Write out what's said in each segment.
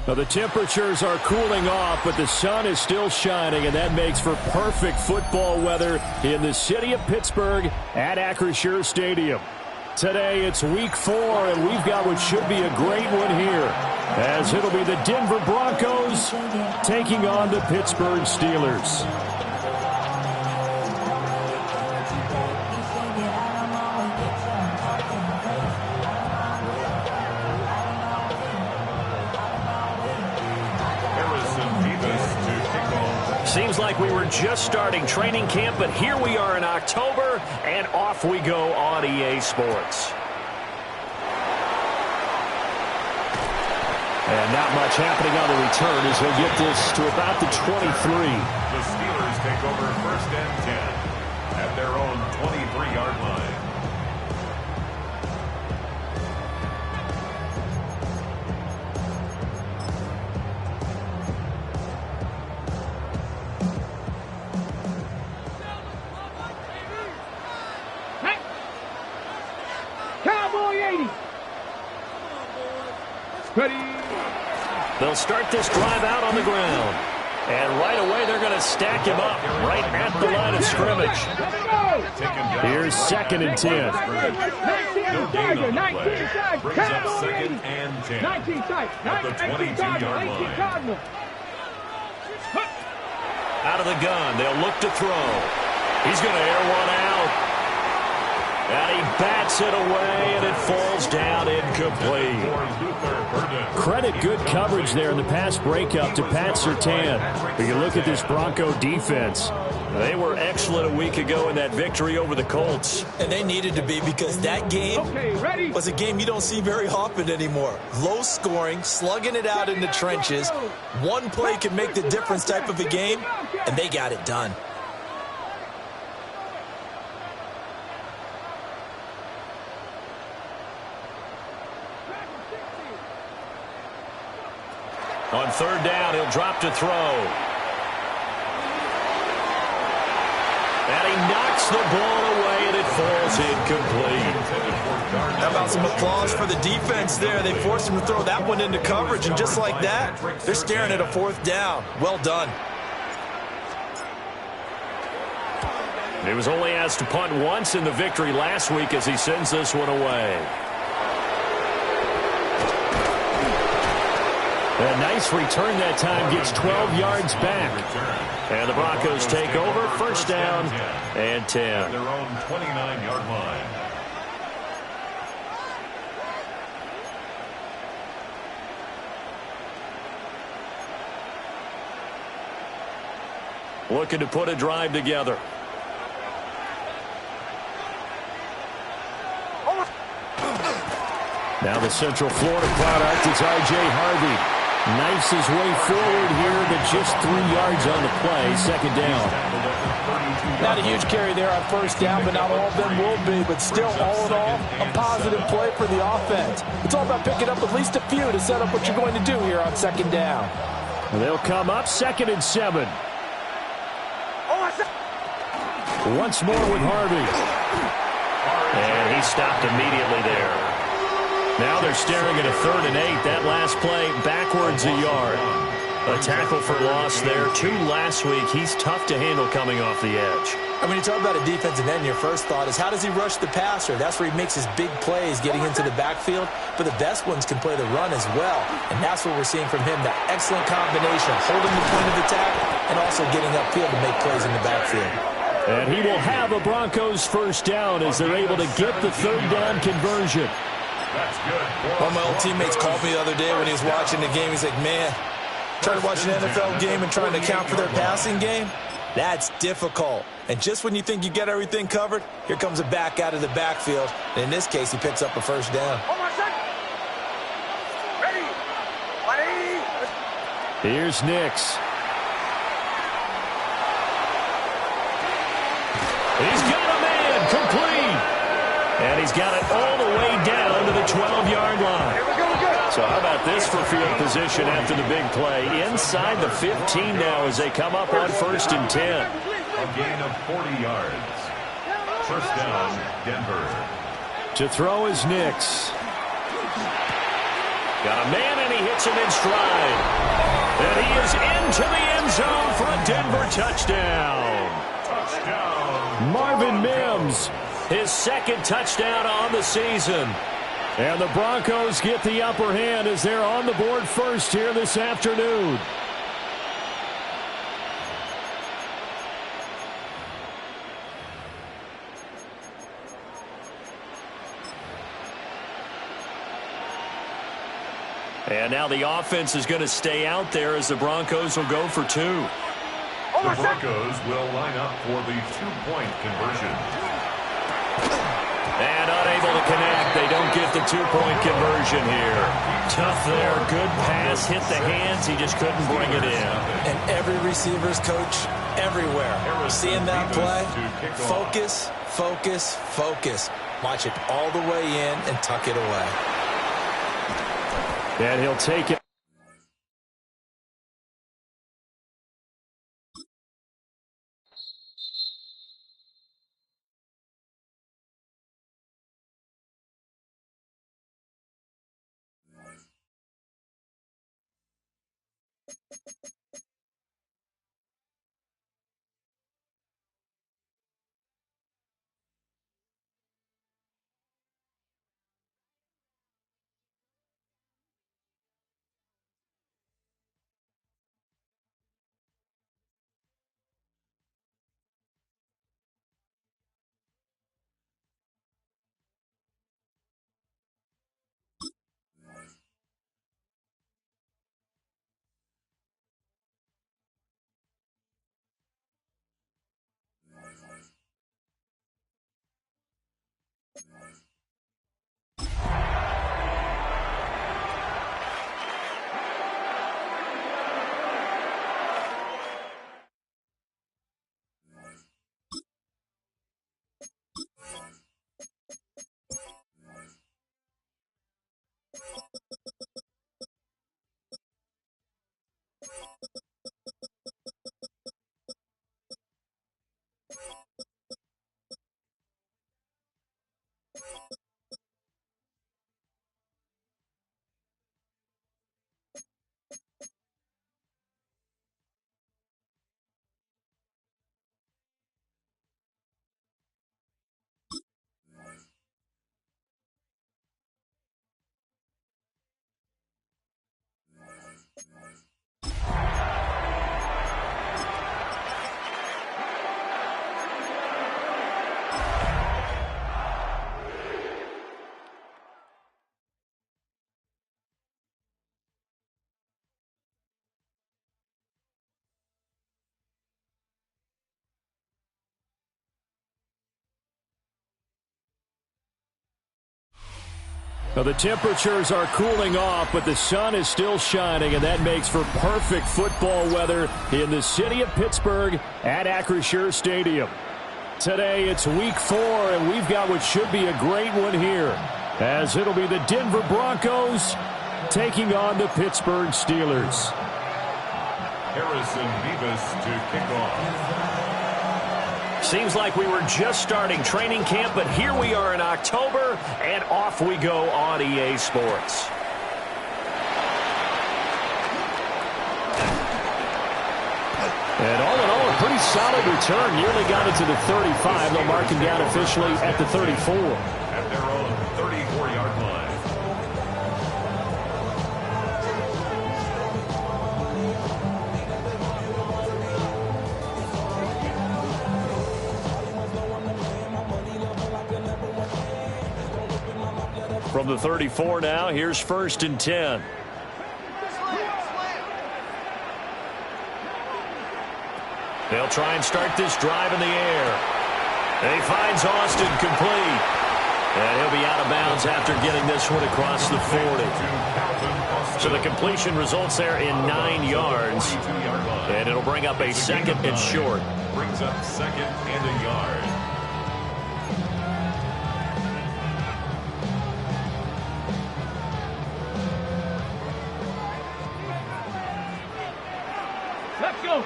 Well, the temperatures are cooling off, but the sun is still shining, and that makes for perfect football weather in the city of Pittsburgh at Acrisure Stadium. Today, it's week 4, and we've got what should be a great one here, as it'll be the Denver Broncos taking on the Pittsburgh Steelers. Seems like we were just starting training camp, but here we are in October, and off we go on EA Sports. And not much happening on the return as he'll get this to about the 23. The Steelers take over 1st and 10 at their own 23-yard line. They'll start this drive out on the ground. And right away, they're going to stack him up right at the line of scrimmage. Here's 2nd and 10. No gain on the play. Brings up 2nd and 10 at the 22-yard line. Out of the gun, they'll look to throw. He's going to air one out. And he bats it away, and it falls down incomplete. Credit good coverage there in the pass breakup to Pat Surtain. But you look at this Bronco defense. They were excellent a week ago in that victory over the Colts. And they needed to be, because that game was a game you don't see very often anymore. Low scoring, slugging it out in the trenches. One play can make the difference type of a game, and they got it done. On 3rd down, he'll drop to throw. And he knocks the ball away, and it falls incomplete. How about some applause for the defense there? They forced him to throw that one into coverage, and just like that, they're staring at a 4th down. Well done. He was only asked to punt once in the victory last week as he sends this one away. A nice return that time, gets 12 yards back. And the Broncos take over, 1st down and 10. Their own 29-yard line. Looking to put a drive together. Now the Central Florida product is R.J. Harvey. Knifes his way forward here, but just 3 yards on the play. 2nd down. Not a huge carry there on 1st down, but not all of them will be. But still, all in all, a positive play for the offense. It's all about picking up at least a few to set up what you're going to do here on 2nd down. They'll come up 2nd and 7. Once more with Harvey. And he stopped immediately there. Now they're staring at a 3rd and 8. That last play backwards a yard. A tackle for loss there. 2 last week. He's tough to handle coming off the edge. And when you talk about a defensive end, your first thought is, how does he rush the passer? That's where he makes his big plays, getting into the backfield. But the best ones can play the run as well. And that's what we're seeing from him, that excellent combination, holding the point of attack and also getting upfield to make plays in the backfield. And he will have a Broncos 1st down as they're able to get the 3rd down conversion. That's good. One of my old teammates called me the other day when he was watching the game. He's like, man, trying to watch an NFL game and trying to account for their passing game, that's difficult. And just when you think you get everything covered, here comes a back out of the backfield. And in this case, he picks up a 1st down. Here's Nix. He's got a man complete. And he's got it all the way down to the 12-yard line. So how about this for field position after the big play? Inside the 15 now as they come up on 1st and 10. A gain of 40 yards. 1st down, Denver. To throw is Nix. Got a man, and he hits gets him in stride. And he is into the end zone for a Denver touchdown. Marvin Mims, his second touchdown on the season. And the Broncos get the upper hand as they're on the board first here this afternoon. And now the offense is going to stay out there as the Broncos will go for two. The Broncos will line up for the two-point conversion. And unable to connect. They don't get the two-point conversion here. Tough there. Good pass. Hit the hands. He just couldn't bring it in. And every receiver's coach everywhere. Seeing that play, focus, focus, focus. Watch it all the way in and tuck it away. And he'll take it. Now the temperatures are cooling off, but the sun is still shining, and that makes for perfect football weather in the city of Pittsburgh at Acrisure Stadium. Today it's week 4, and we've got what should be a great one here, as it'll be the Denver Broncos taking on the Pittsburgh Steelers. Harrison Beavis to kick off. Seems like we were just starting training camp, but here we are in October, and off we go on EA Sports. And all in all, a pretty solid return. Nearly got it to the 35. They'll mark him down officially at the 34. At their own 34-yard line. From the 34 now, here's 1st and 10. They'll try and start this drive in the air. And he finds Austin complete. And he'll be out of bounds after getting this one across the 40. So the completion results there in 9 yards. And it'll bring up a 2nd and short. Brings up 2nd and a yard. Let's go.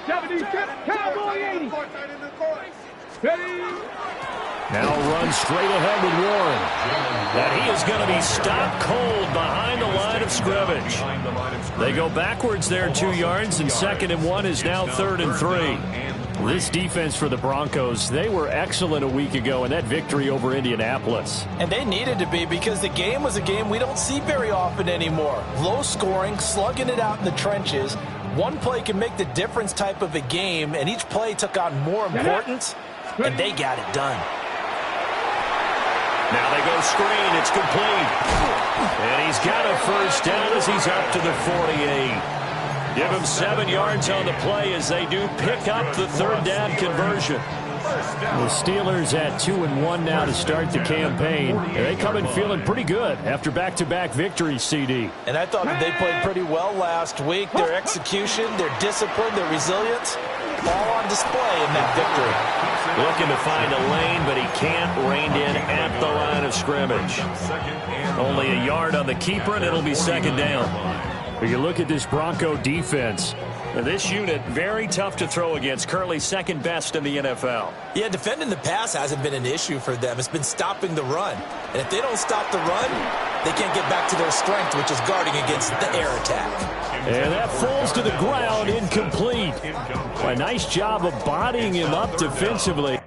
70, Cowboy 80. Ready? Now run straight ahead with Warren. And he is going to be stopped cold behind the line of of scrimmage. They go backwards there 2 yards, and 2nd and 1 is now 3rd and 3. This defense for the Broncos, they were excellent a week ago in that victory over Indianapolis. And they needed to be, because the game was a game we don't see very often anymore. Low scoring, slugging it out in the trenches. One play can make the difference type of a game, and each play took on more importance, and they got it done. Now they go screen. It's complete. And he's got a first down as he's up to the 48. Give him 7 yards on the play as they do pick up the 3rd down conversion. The Steelers at 2-1 now to start the campaign. They come in feeling pretty good after back-to-back victories, CD. And I thought that they played pretty well last week. Their execution, their discipline, their resilience, all on display in that victory. Looking to find a lane, but he can't. Reined in at the line of scrimmage. Only a yard on the keeper, and it'll be 2nd down. But you look at this Bronco defense. Now this unit, very tough to throw against, currently 2nd best in the NFL. Yeah, defending the pass hasn't been an issue for them. It's been stopping the run. And if they don't stop the run, they can't get back to their strength, which is guarding against the air attack. And that falls to the ground, incomplete. A nice job of bodying him up defensively.